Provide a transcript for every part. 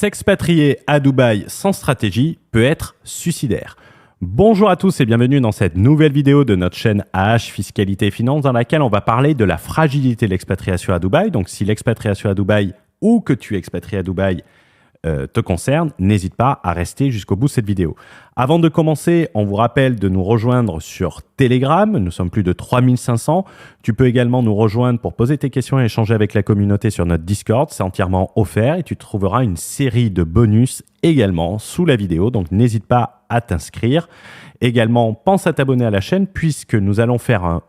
S'expatrier à Dubaï sans stratégie peut être suicidaire. Bonjour à tous et bienvenue dans cette nouvelle vidéo de notre chaîne AH Fiscalité et Finance dans laquelle on va parler de la fragilité de l'expatriation à Dubaï. Donc si l'expatriation à Dubaï ou que tu es expatrié à Dubaï te concerne, n'hésite pas à rester jusqu'au bout de cette vidéo. Avant de commencer, on vous rappelle de nous rejoindre sur Telegram. Nous sommes plus de 3500. Tu peux également nous rejoindre pour poser tes questions et échanger avec la communauté sur notre Discord. C'est entièrement offert et tu trouveras une série de bonus également sous la vidéo. Donc, n'hésite pas à t'inscrire. Également, pense à t'abonner à la chaîne puisque nous allons faire un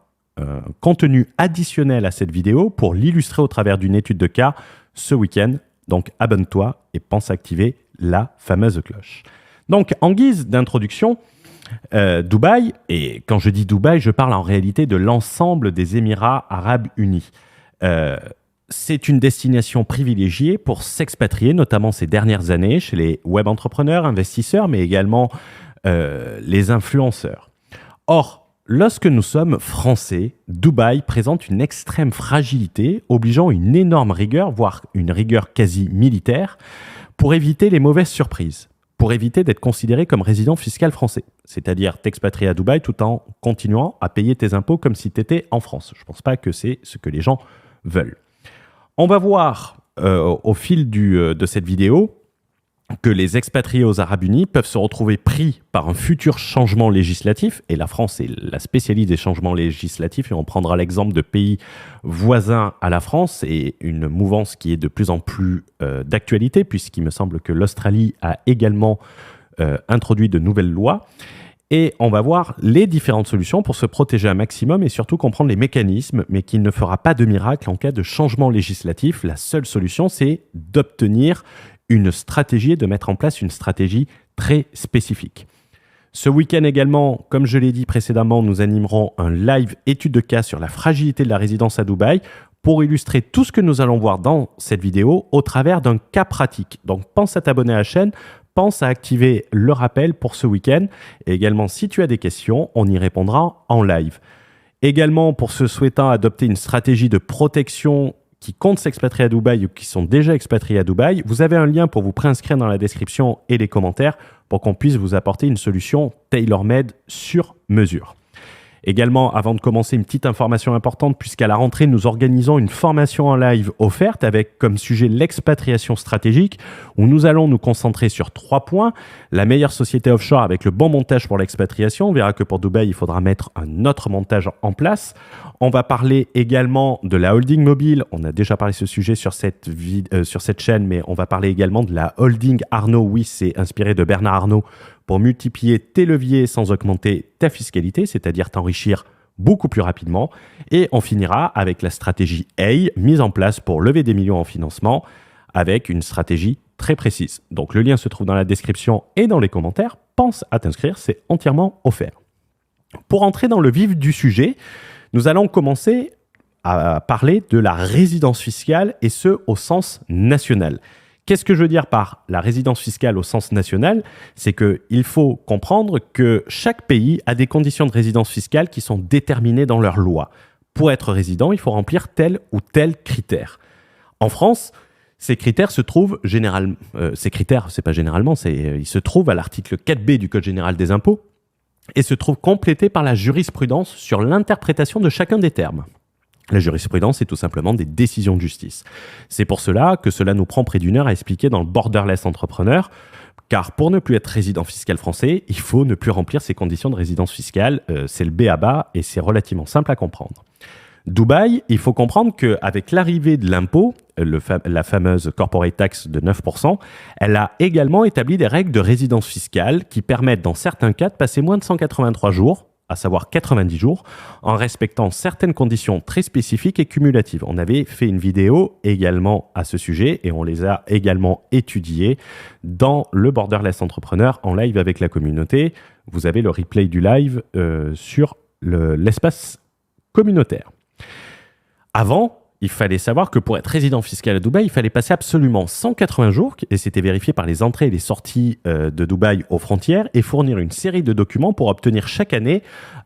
contenu additionnel à cette vidéo pour l'illustrer au travers d'une étude de cas ce week-end. Donc, abonne-toi et pense à activer la fameuse cloche. Donc, en guise d'introduction, Dubaï, et quand je dis Dubaï, je parle en réalité de l'ensemble des Émirats Arabes Unis. C'est une destination privilégiée pour s'expatrier, notamment ces dernières années, chez les web entrepreneurs, investisseurs, mais également les influenceurs. Or, lorsque nous sommes français, Dubaï présente une extrême fragilité, obligeant une énorme rigueur, voire une rigueur quasi militaire, pour éviter les mauvaises surprises, pour éviter d'être considéré comme résident fiscal français. C'est-à-dire t'expatrier à Dubaï tout en continuant à payer tes impôts comme si tu étais en France. Je ne pense pas que c'est ce que les gens veulent. On va voir au fil de cette vidéo que les expatriés aux Arabes Unis peuvent se retrouver pris par un futur changement législatif, et la France est la spécialiste des changements législatifs, et on prendra l'exemple de pays voisins à la France, et une mouvance qui est de plus en plus d'actualité, puisqu'il me semble que l'Australie a également introduit de nouvelles lois, et on va voir les différentes solutions pour se protéger un maximum, et surtout comprendre les mécanismes, mais qu'il ne fera pas de miracle en cas de changement législatif. La seule solution, c'est d'obtenir une stratégie et de mettre en place une stratégie très spécifique. Ce week-end également, comme je l'ai dit précédemment, nous animerons un live étude de cas sur la fragilité de la résidence à Dubaï pour illustrer tout ce que nous allons voir dans cette vidéo au travers d'un cas pratique. Donc pense à t'abonner à la chaîne, pense à activer le rappel pour ce week-end et également si tu as des questions, on y répondra en live. Également pour ceux souhaitant adopter une stratégie de protection qui comptent s'expatrier à Dubaï ou qui sont déjà expatriés à Dubaï, vous avez un lien pour vous préinscrire dans la description et les commentaires pour qu'on puisse vous apporter une solution tailor-made sur mesure. Également, avant de commencer, une petite information importante, puisqu'à la rentrée, nous organisons une formation en live offerte avec comme sujet l'expatriation stratégique, où nous allons nous concentrer sur 3 points. La meilleure société offshore avec le bon montage pour l'expatriation. On verra que pour Dubaï, il faudra mettre un autre montage en place. On va parler également de la holding mobile. On a déjà parlé de ce sujet sur cette chaîne, mais on va parler également de la holding Arnaud. Oui, c'est inspiré de Bernard Arnault pour multiplier tes leviers sans augmenter ta fiscalité, c'est-à-dire t'enrichir beaucoup plus rapidement. Et on finira avec la stratégie A, mise en place pour lever des millions en financement, avec une stratégie très précise. Donc le lien se trouve dans la description et dans les commentaires. Pense à t'inscrire, c'est entièrement offert. Pour entrer dans le vif du sujet, nous allons commencer à parler de la résidence fiscale et ce, au sens national. Qu'est-ce que je veux dire par la résidence fiscale au sens national? C'est qu'il faut comprendre que chaque pays a des conditions de résidence fiscale qui sont déterminées dans leurs lois. Pour être résident, il faut remplir tel ou tel critère. En France, ces critères se trouvent généralement, ils se trouvent à l'article 4B du Code général des impôts et se trouvent complétés par la jurisprudence sur l'interprétation de chacun des termes. La jurisprudence est tout simplement des décisions de justice. C'est pour cela que cela nous prend près d'une heure à expliquer dans le Borderless Entrepreneur, car pour ne plus être résident fiscal français, il faut ne plus remplir ces conditions de résidence fiscale. C'est le b.a.-ba et c'est relativement simple à comprendre. Dubaï, il faut comprendre qu'avec l'arrivée de l'impôt, la fameuse corporate tax de 9%, elle a également établi des règles de résidence fiscale qui permettent dans certains cas de passer moins de 183 jours, à savoir 90 jours, en respectant certaines conditions très spécifiques et cumulatives. On avait fait une vidéo également à ce sujet et on les a également étudiées dans le Borderless Entrepreneur en live avec la communauté. Vous avez le replay du live sur l'espace communautaire. Avant, il fallait savoir que pour être résident fiscal à Dubaï, il fallait passer absolument 180 jours, et c'était vérifié par les entrées et les sorties de Dubaï aux frontières, et fournir une série de documents pour obtenir chaque année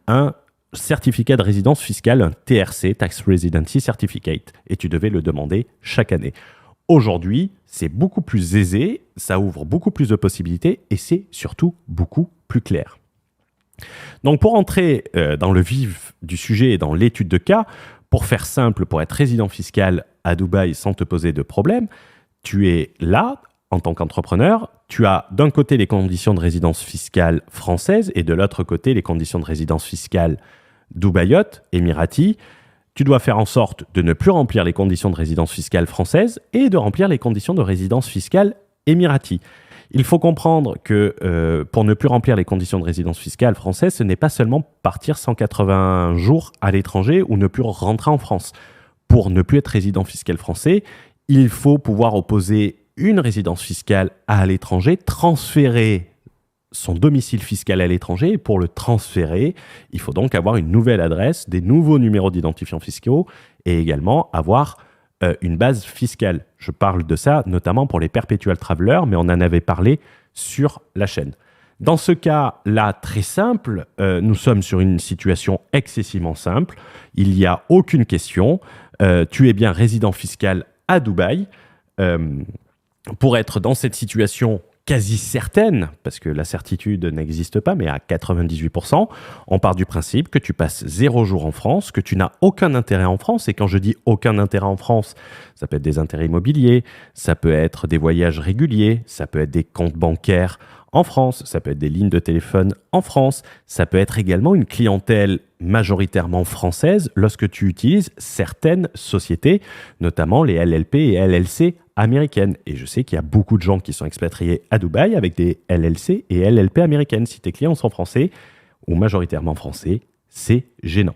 un certificat de résidence fiscale, un TRC, Tax Residency Certificate, et tu devais le demander chaque année. Aujourd'hui, c'est beaucoup plus aisé, ça ouvre beaucoup plus de possibilités et c'est surtout beaucoup plus clair. Donc pour entrer dans le vif du sujet et dans l'étude de cas, pour faire simple, pour être résident fiscal à Dubaï sans te poser de problème, tu es là en tant qu'entrepreneur, tu as d'un côté les conditions de résidence fiscale française et de l'autre côté les conditions de résidence fiscale dubaïote, émirati. Tu dois faire en sorte de ne plus remplir les conditions de résidence fiscale française et de remplir les conditions de résidence fiscale émirati. Il faut comprendre que pour ne plus remplir les conditions de résidence fiscale française, ce n'est pas seulement partir 180 jours à l'étranger ou ne plus rentrer en France. Pour ne plus être résident fiscal français, il faut pouvoir opposer une résidence fiscale à l'étranger, transférer son domicile fiscal à l'étranger et pour le transférer, il faut donc avoir une nouvelle adresse, des nouveaux numéros d'identifiants fiscaux et également avoir une base fiscale. Je parle de ça notamment pour les perpetual travelers, mais on en avait parlé sur la chaîne. Dans ce cas-là, très simple, nous sommes sur une situation excessivement simple. Il n'y a aucune question. Tu es bien résident fiscal à Dubaï. Pour être dans cette situation quasi certaine, parce que la certitude n'existe pas, mais à 98%, on part du principe que tu passes 0 jour en France, que tu n'as aucun intérêt en France. Et quand je dis aucun intérêt en France, ça peut être des intérêts immobiliers, ça peut être des voyages réguliers, ça peut être des comptes bancaires en France, ça peut être des lignes de téléphone en France, ça peut être également une clientèle majoritairement française lorsque tu utilises certaines sociétés, notamment les LLP et LLC américaines. Et je sais qu'il y a beaucoup de gens qui sont expatriés à Dubaï avec des LLC et LLP américaines. Si tes clients sont français ou majoritairement français, c'est gênant.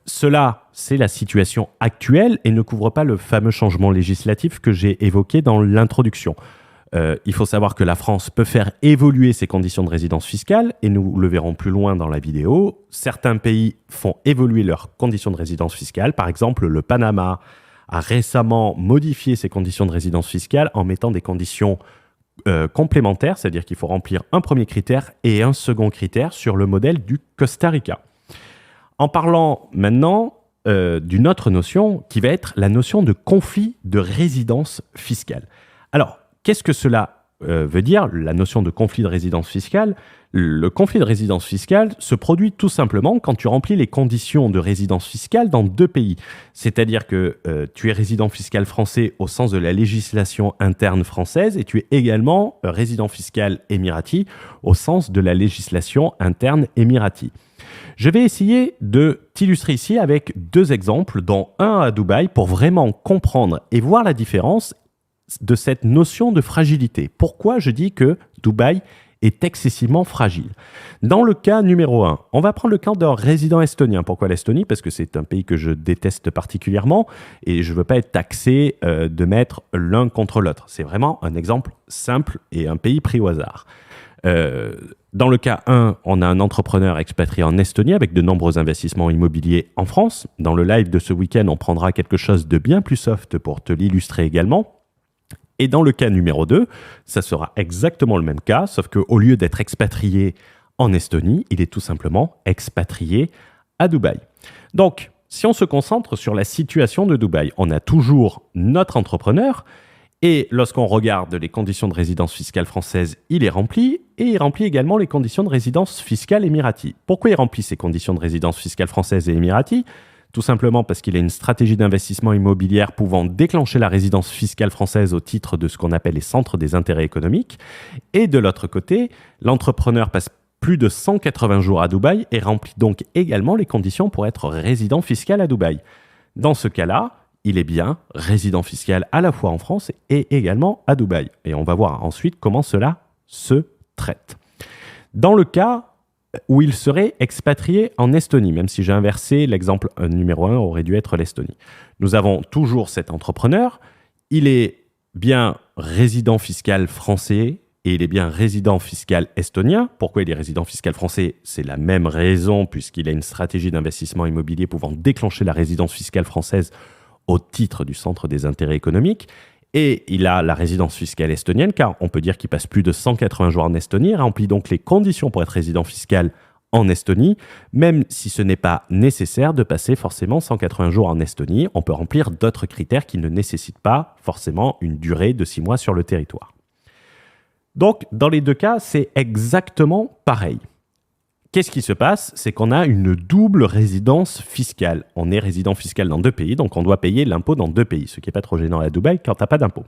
Cela, c'est la situation actuelle et ne couvre pas le fameux changement législatif que j'ai évoqué dans l'introduction. Il faut savoir que la France peut faire évoluer ses conditions de résidence fiscale et nous le verrons plus loin dans la vidéo. Certains pays font évoluer leurs conditions de résidence fiscale. Par exemple, le Panama a récemment modifié ses conditions de résidence fiscale en mettant des conditions complémentaires, c'est-à-dire qu'il faut remplir un premier critère et un second critère sur le modèle du Costa Rica. En parlant maintenant d'une autre notion qui va être la notion de conflit de résidence fiscale. Alors, qu'est-ce que cela veut dire, la notion de conflit de résidence fiscale? Le conflit de résidence fiscale se produit tout simplement quand tu remplis les conditions de résidence fiscale dans 2 pays. C'est-à-dire que tu es résident fiscal français au sens de la législation interne française et tu es également résident fiscal émirati au sens de la législation interne émirati. Je vais essayer de t'illustrer ici avec 2 exemples, dont un à Dubaï, pour vraiment comprendre et voir la différence de cette notion de fragilité. Pourquoi je dis que Dubaï est excessivement fragile? Dans le cas numéro 1, on va prendre le cas d'un résident estonien. Pourquoi l'Estonie? Parce que c'est un pays que je déteste particulièrement et je ne veux pas être taxé de mettre l'un contre l'autre. C'est vraiment un exemple simple et un pays pris au hasard. Dans le cas 1, on a un entrepreneur expatrié en Estonie avec de nombreux investissements immobiliers en France. Dans le live de ce week-end, on prendra quelque chose de bien plus soft pour te l'illustrer également. Et dans le cas numéro 2, ça sera exactement le même cas, sauf qu'au lieu d'être expatrié en Estonie, il est tout simplement expatrié à Dubaï. Donc, si on se concentre sur la situation de Dubaï, on a toujours notre entrepreneur et lorsqu'on regarde les conditions de résidence fiscale française, il est rempli et il remplit également les conditions de résidence fiscale émirati. Pourquoi il remplit ces conditions de résidence fiscale française et émirati ? Tout simplement parce qu'il a une stratégie d'investissement immobilière pouvant déclencher la résidence fiscale française au titre de ce qu'on appelle les centres des intérêts économiques. Et de l'autre côté, l'entrepreneur passe plus de 180 jours à Dubaï et remplit donc également les conditions pour être résident fiscal à Dubaï. Dans ce cas-là, il est bien résident fiscal à la fois en France et également à Dubaï. Et on va voir ensuite comment cela se traite. Dans le cas où il serait expatrié en Estonie, même si j'ai inversé, l'exemple numéro 1 aurait dû être l'Estonie. Nous avons toujours cet entrepreneur, il est bien résident fiscal français et il est bien résident fiscal estonien. Pourquoi il est résident fiscal français? C'est la même raison, puisqu'il a une stratégie d'investissement immobilier pouvant déclencher la résidence fiscale française au titre du centre des intérêts économiques. Et il a la résidence fiscale estonienne, car on peut dire qu'il passe plus de 180 jours en Estonie, et remplit donc les conditions pour être résident fiscal en Estonie, même si ce n'est pas nécessaire de passer forcément 180 jours en Estonie. On peut remplir d'autres critères qui ne nécessitent pas forcément une durée de 6 mois sur le territoire. Donc, dans les deux cas, c'est exactement pareil. Qu'est-ce qui se passe? C'est qu'on a une double résidence fiscale. On est résident fiscal dans 2 pays, donc on doit payer l'impôt dans 2 pays, ce qui n'est pas trop gênant à Dubaï quand tu n'as pas d'impôt.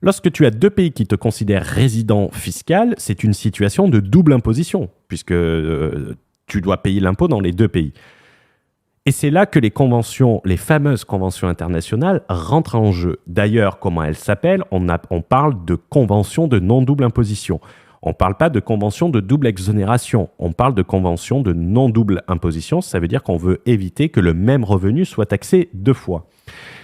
Lorsque tu as 2 pays qui te considèrent résident fiscal, c'est une situation de double imposition, puisque tu dois payer l'impôt dans les 2 pays. Et c'est là que les conventions, les fameuses conventions internationales, rentrent en jeu. D'ailleurs, comment elles s'appellent? On parle de convention de non-double imposition. On ne parle pas de convention de double exonération. On parle de convention de non-double imposition. Ça veut dire qu'on veut éviter que le même revenu soit taxé 2 fois.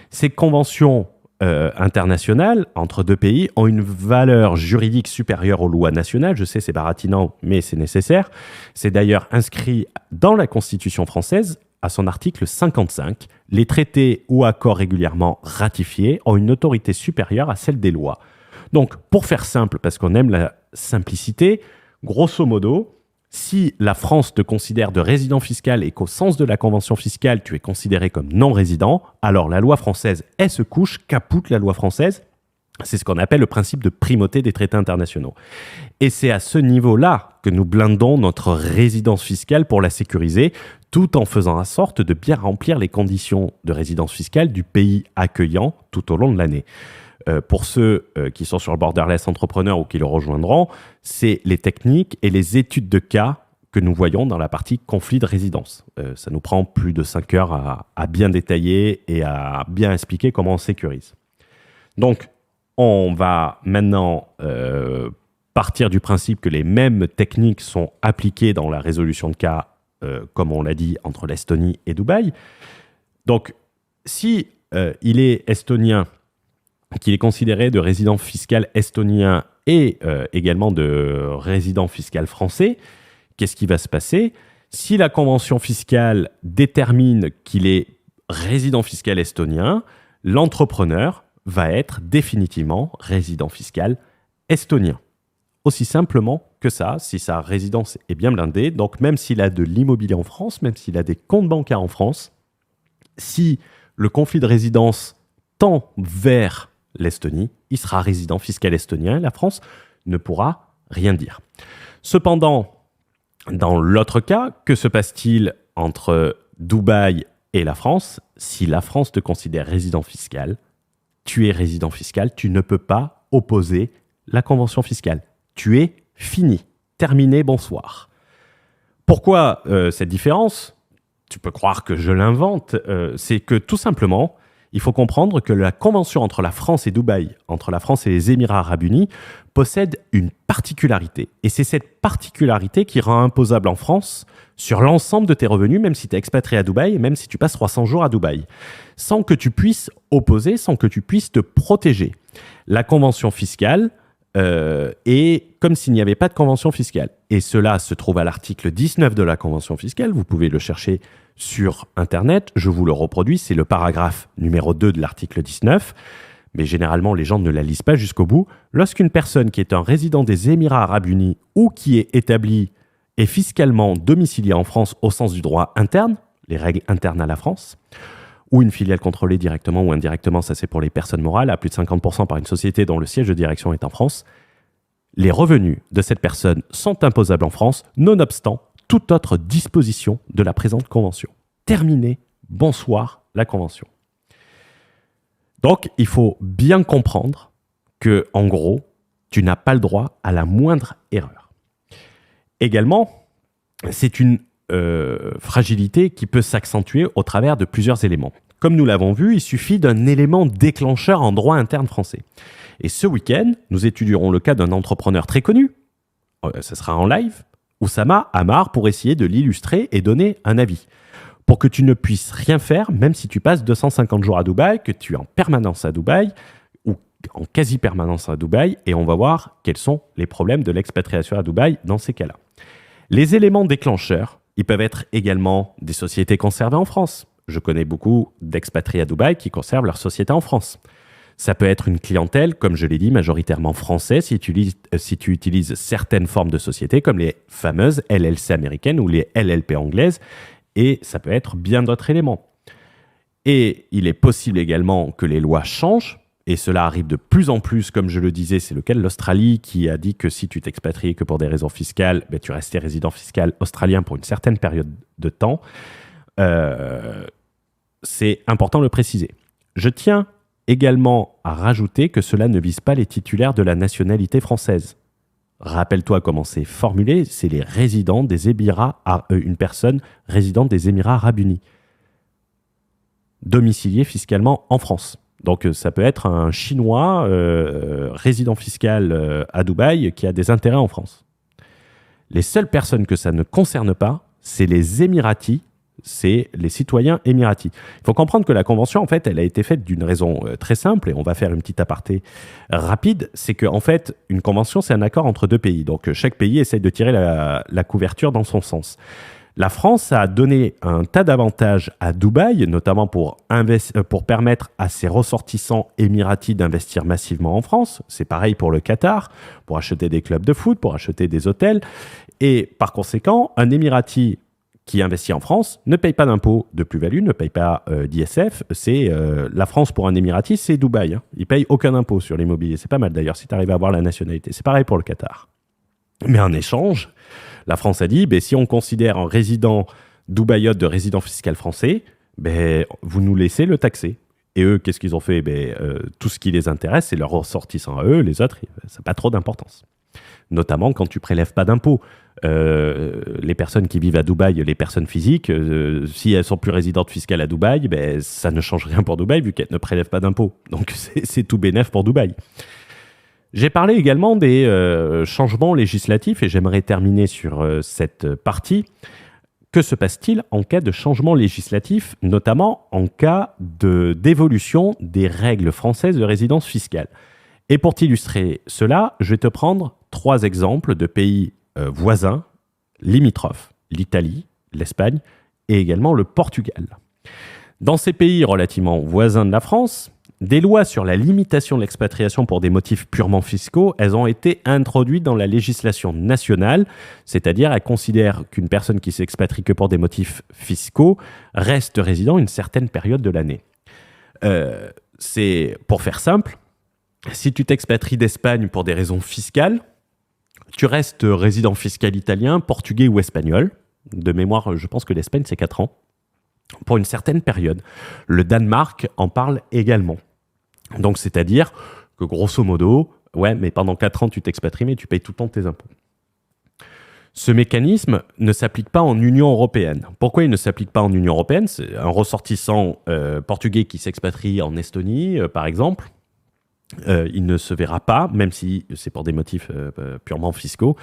Ces conventions internationales entre 2 pays ont une valeur juridique supérieure aux lois nationales. Je sais, c'est baratinant, mais c'est nécessaire. C'est d'ailleurs inscrit dans la Constitution française à son article 55. Les traités ou accords régulièrement ratifiés ont une autorité supérieure à celle des lois. Donc, pour faire simple, parce qu'on aime la simplicité, grosso modo, si la France te considère de résident fiscal et qu'au sens de la convention fiscale, tu es considéré comme non-résident, alors la loi française, elle se couche, capoute la loi française. C'est ce qu'on appelle le principe de primauté des traités internationaux. Et c'est à ce niveau-là que nous blindons notre résidence fiscale pour la sécuriser, tout en faisant en sorte de bien remplir les conditions de résidence fiscale du pays accueillant tout au long de l'année. Pour ceux qui sont sur le borderless entrepreneur ou qui le rejoindront, c'est les techniques et les études de cas que nous voyons dans la partie conflit de résidence. Ça nous prend plus de 5 heures à bien détailler et à bien expliquer comment on sécurise. Donc, on va maintenant partir du principe que les mêmes techniques sont appliquées dans la résolution de cas, comme on l'a dit, entre l'Estonie et Dubaï. Donc, si il est estonien, qu'il est considéré de résident fiscal estonien et également de résident fiscal français, qu'est-ce qui va se passer? Si la convention fiscale détermine qu'il est résident fiscal estonien, l'entrepreneur va être définitivement résident fiscal estonien. Aussi simplement que ça, si sa résidence est bien blindée, donc même s'il a de l'immobilier en France, même s'il a des comptes bancaires en France, si le conflit de résidence tend vers l'Estonie, il sera résident fiscal estonien et la France ne pourra rien dire. Cependant, dans l'autre cas, que se passe-t-il entre Dubaï et la France? Si la France te considère résident fiscal, tu es résident fiscal, tu ne peux pas opposer la convention fiscale. Tu es fini, terminé, bonsoir. Pourquoi cette différence? Tu peux croire que je l'invente, c'est que tout simplement, il faut comprendre que la convention entre la France et Dubaï, entre la France et les Émirats arabes unis, possède une particularité. Et c'est cette particularité qui rend imposable en France sur l'ensemble de tes revenus, même si tu es expatrié à Dubaï, et même si tu passes 300 jours à Dubaï, sans que tu puisses opposer, sans que tu puisses te protéger. La convention fiscale est comme s'il n'y avait pas de convention fiscale. Et cela se trouve à l'article 19 de la convention fiscale. Vous pouvez le chercher sur Internet, je vous le reproduis, c'est le paragraphe numéro 2 de l'article 19, mais généralement les gens ne la lisent pas jusqu'au bout. Lorsqu'une personne qui est un résident des Émirats arabes unis ou qui est établie et fiscalement domiciliée en France au sens du droit interne, les règles internes à la France, ou une filiale contrôlée directement ou indirectement, ça c'est pour les personnes morales, à plus de 50% par une société dont le siège de direction est en France, les revenus de cette personne sont imposables en France, nonobstant toute autre disposition de la présente convention. Terminé, bonsoir la convention. Donc, il faut bien comprendre que, en gros, tu n'as pas le droit à la moindre erreur. Également, c'est une fragilité qui peut s'accentuer au travers de plusieurs éléments. Comme nous l'avons vu, il suffit d'un élément déclencheur en droit interne français. Et ce week-end, nous étudierons le cas d'un entrepreneur très connu. Ce sera en live. Oussama Hamar, pour essayer de l'illustrer et donner un avis. Pour que tu ne puisses rien faire, même si tu passes 250 jours à Dubaï, que tu es en permanence à Dubaï, ou en quasi-permanence à Dubaï, et on va voir quels sont les problèmes de l'expatriation à Dubaï dans ces cas-là. Les éléments déclencheurs, ils peuvent être également des sociétés conservées en France. Je connais beaucoup d'expatriés à Dubaï qui conservent leur société en France. Ça peut être une clientèle, comme je l'ai dit, majoritairement française, si tu utilises certaines formes de sociétés, comme les fameuses LLC américaines ou les LLP anglaises, et ça peut être bien d'autres éléments. Et il est possible également que les lois changent, et cela arrive de plus en plus, comme je le disais, c'est le cas de l'Australie, qui a dit que si tu t'expatriais que pour des raisons fiscales, ben, tu restais résident fiscal australien pour une certaine période de temps. C'est important de le préciser. Je tiens également à rajouter que cela ne vise pas les titulaires de la nationalité française. Rappelle-toi comment c'est formulé, c'est les résidents des Émirats, une personne résidente des Émirats arabes unis, domiciliée fiscalement en France. Donc ça peut être un Chinois résident fiscal à Dubaï qui a des intérêts en France. Les seules personnes que ça ne concerne pas, c'est les Émiratis, c'est les citoyens émiratis. Il faut comprendre que la convention, en fait, elle a été faite d'une raison très simple, et on va faire une petite aparté rapide, c'est qu'en fait, une convention, c'est un accord entre deux pays. Donc, chaque pays essaye de tirer la couverture dans son sens. La France a donné un tas d'avantages à Dubaï, notamment pour permettre à ses ressortissants émiratis d'investir massivement en France. C'est pareil pour le Qatar, pour acheter des clubs de foot, pour acheter des hôtels. Et par conséquent, un émirati qui investit en France ne paye pas d'impôt de plus-value, ne paye pas d'ISF. C'est la France pour un émirati, c'est Dubaï. Il ne paye aucun impôt sur l'immobilier. C'est pas mal d'ailleurs si tu arrives à avoir la nationalité. C'est pareil pour le Qatar. Mais en échange, la France a dit, si on considère un résident dubaïote de résident fiscal français, vous nous laissez le taxer. Et eux, qu'est-ce qu'ils ont fait? Tout ce qui les intéresse, c'est leurs ressortissants à eux. Les autres, ça n'a pas trop d'importance. Notamment quand tu prélèves pas d'impôts. Les personnes qui vivent à Dubaï, les personnes physiques, si elles sont plus résidentes fiscales à Dubaï, ça ne change rien pour Dubaï vu qu'elles ne prélèvent pas d'impôts. Donc c'est tout bénef pour Dubaï. J'ai parlé également des changements législatifs et j'aimerais terminer sur cette partie. Que se passe-t-il en cas de changement législatif, notamment en cas d'évolution des règles françaises de résidence fiscale? Et pour t'illustrer cela, je vais te prendre 3 exemples de pays voisins, limitrophes, l'Italie, l'Espagne et également le Portugal. Dans ces pays relativement voisins de la France, des lois sur la limitation de l'expatriation pour des motifs purement fiscaux, elles ont été introduites dans la législation nationale, c'est-à-dire elles considèrent qu'une personne qui s'expatrie que pour des motifs fiscaux reste résident une certaine période de l'année. C'est, pour faire simple, si tu t'expatries d'Espagne pour des raisons fiscales, tu restes résident fiscal italien, portugais ou espagnol. De mémoire, je pense que l'Espagne, c'est 4 ans. Pour une certaine période. Le Danemark en parle également. Donc, c'est-à-dire que grosso modo, mais pendant 4 ans, tu t'expatries, mais tu payes tout le temps tes impôts. Ce mécanisme ne s'applique pas en Union européenne. Pourquoi il ne s'applique pas en Union européenne? C'est un ressortissant portugais qui s'expatrie en Estonie, par exemple. Il ne se verra pas, même si c'est pour des motifs purement fiscaux,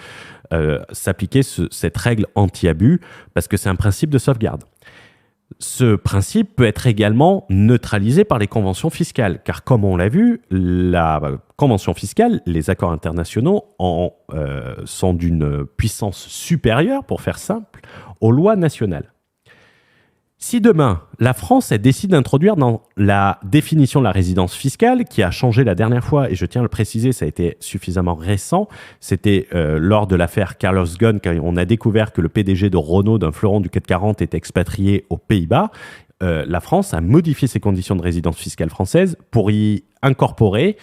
s'appliquer cette règle anti-abus parce que c'est un principe de sauvegarde. Ce principe peut être également neutralisé par les conventions fiscales, car comme on l'a vu, la convention fiscale, les accords internationaux sont d'une puissance supérieure, pour faire simple, aux lois nationales. Si demain, la France décide d'introduire dans la définition de la résidence fiscale, qui a changé la dernière fois, et je tiens à le préciser, ça a été suffisamment récent, c'était lors de l'affaire Carlos Ghosn, quand on a découvert que le PDG de Renault, d'un fleuron du CAC 40, était expatrié aux Pays-Bas, la France a modifié ses conditions de résidence fiscale française pour y incorporer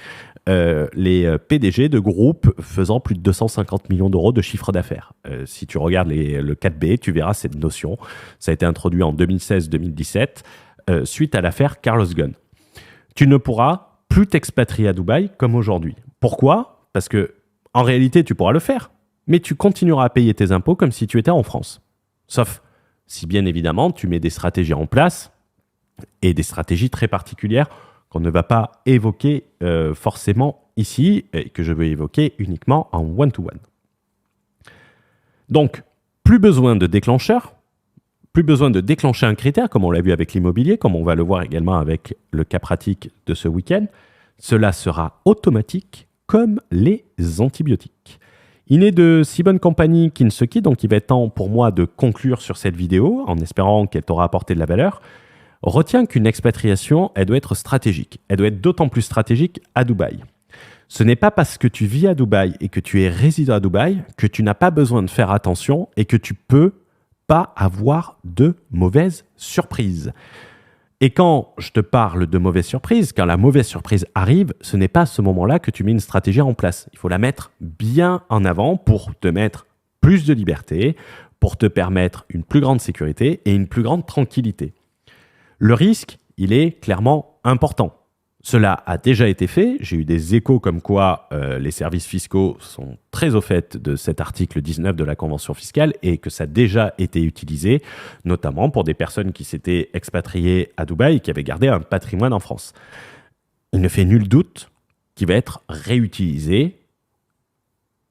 les PDG de groupes faisant plus de 250 millions d'euros de chiffre d'affaires. Si tu regardes le 4B, tu verras cette notion. Ça a été introduit en 2016-2017 suite à l'affaire Carlos Ghosn. Tu ne pourras plus t'expatrier à Dubaï comme aujourd'hui. Pourquoi? Parce que en réalité, tu pourras le faire, mais tu continueras à payer tes impôts comme si tu étais en France. Sauf si bien évidemment, tu mets des stratégies en place et des stratégies très particulières qu'on ne va pas évoquer forcément ici et que je veux évoquer uniquement en one-to-one. Donc, plus besoin de déclencheur, plus besoin de déclencher un critère, comme on l'a vu avec l'immobilier, comme on va le voir également avec le cas pratique de ce week-end. Cela sera automatique comme les antibiotiques. Il n'est de si bonne compagnie qui ne se quitte, donc il va être temps pour moi de conclure sur cette vidéo en espérant qu'elle t'aura apporté de la valeur. Retiens qu'une expatriation, elle doit être stratégique. Elle doit être d'autant plus stratégique à Dubaï. Ce n'est pas parce que tu vis à Dubaï et que tu es résident à Dubaï que tu n'as pas besoin de faire attention et que tu peux pas avoir de mauvaises surprises. Et quand je te parle de mauvaise surprise, quand la mauvaise surprise arrive, ce n'est pas à ce moment-là que tu mets une stratégie en place. Il faut la mettre bien en avant pour te mettre plus de liberté, pour te permettre une plus grande sécurité et une plus grande tranquillité. Le risque, il est clairement important. Cela a déjà été fait. J'ai eu des échos comme quoi les services fiscaux sont très au fait de cet article 19 de la Convention fiscale et que ça a déjà été utilisé, notamment pour des personnes qui s'étaient expatriées à Dubaï et qui avaient gardé un patrimoine en France. Il ne fait nul doute qu'il va être réutilisé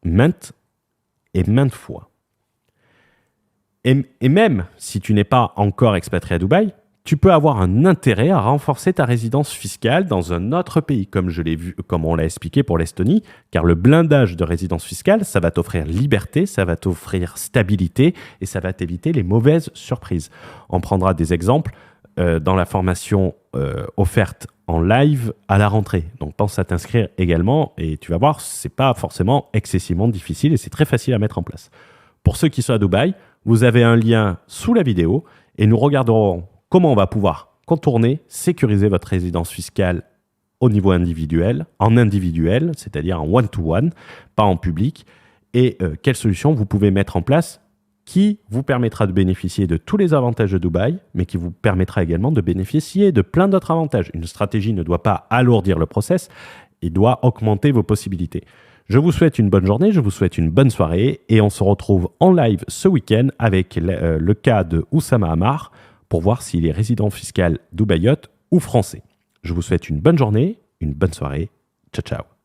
maintes et maintes fois. Et même si tu n'es pas encore expatrié à Dubaï, tu peux avoir un intérêt à renforcer ta résidence fiscale dans un autre pays, comme je l'ai vu, comme on l'a expliqué pour l'Estonie, car le blindage de résidence fiscale, ça va t'offrir liberté, ça va t'offrir stabilité et ça va t'éviter les mauvaises surprises. On prendra des exemples dans la formation offerte en live à la rentrée. Donc pense à t'inscrire également et tu vas voir, c'est pas forcément excessivement difficile et c'est très facile à mettre en place. Pour ceux qui sont à Dubaï, vous avez un lien sous la vidéo et nous regarderons comment on va pouvoir contourner, sécuriser votre résidence fiscale au niveau individuel, en individuel, c'est-à-dire en one-to-one, pas en public, et quelles solutions vous pouvez mettre en place qui vous permettra de bénéficier de tous les avantages de Dubaï, mais qui vous permettra également de bénéficier de plein d'autres avantages. Une stratégie ne doit pas alourdir le process, il doit augmenter vos possibilités. Je vous souhaite une bonne journée, je vous souhaite une bonne soirée, et on se retrouve en live ce week-end avec le cas de Oussama Ammar, pour voir s'il est résident fiscal dubaïote ou français. Je vous souhaite une bonne journée, une bonne soirée. Ciao, ciao.